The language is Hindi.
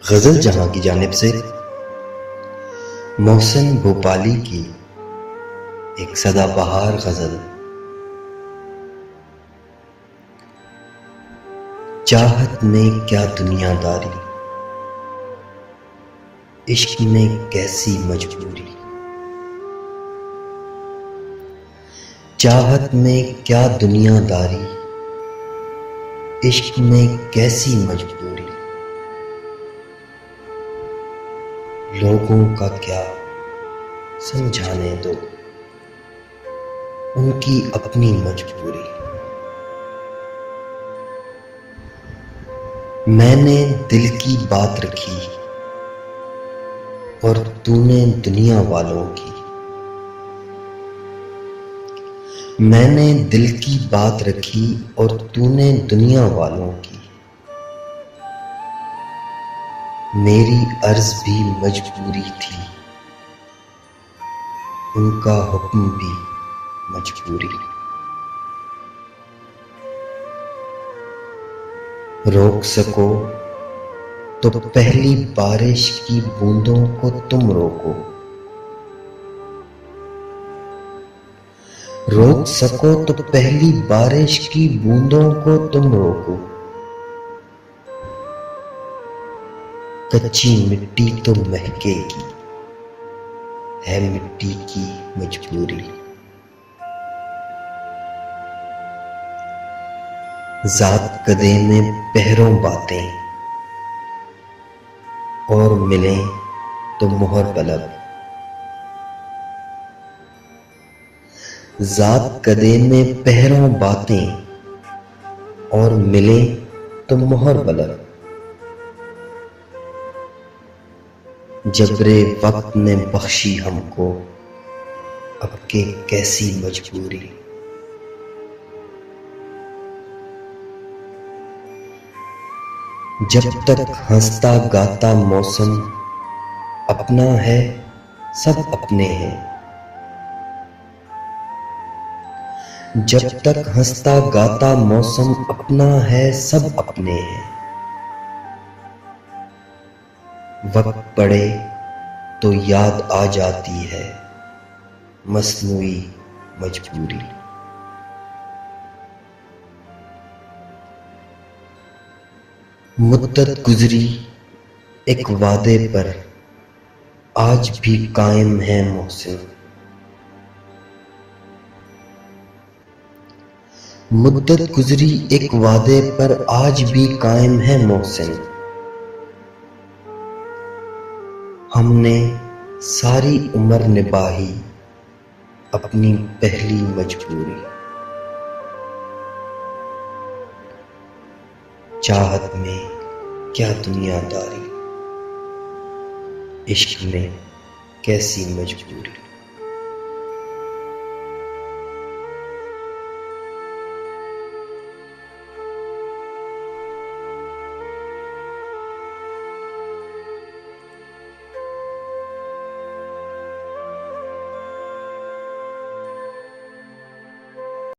गजल जहां की जानिब से मोहसिन भोपाली की एक सदाबहार गजल। चाहत में क्या दुनियादारी, इश्क में कैसी मजबूरी। चाहत में क्या दुनियादारी, इश्क में कैसी मजबूरी। लोगों का क्या समझाने दो, उनकी अपनी मजबूरी। मैंने दिल की बात रखी और तूने दुनिया वालों की। मैंने दिल की बात रखी और तूने दुनिया वालों की। मेरी अर्ज भी मजबूरी थी, उनका हुक्म भी मजबूरी। रोक सको तो पहली बारिश की बूंदों को तुम रोको। रोक सको तो पहली बारिश की बूंदों को तुम रोको। कच्ची मिट्टी तो महकेगी, है मिट्टी की मजबूरी। ज़ात कदे में पहरों बातें और मिलें तो मोहर बलब। ज़ात कदे में पहरों बातें और मिलें तो मोहर बलब। जबरे वक्त ने बख्शी हमको, अब के कैसी मजबूरी। जब तक हंसता गाता मौसम अपना है, सब अपने हैं। जब तक हंसता गाता मौसम अपना है, सब अपने हैं। वक्त पड़े तो याद आ जाती है मसनूई मजबूरी। मुद्दत गुजरी एक वादे पर, आज भी कायम है मोहसिन। मुद्दत गुजरी एक वादे पर, आज भी कायम है मोहसिन। हमने सारी उम्र निभाई अपनी पहली मजबूरी। चाहत में क्या दुनियादारी, इश्क में कैसी मजबूरी।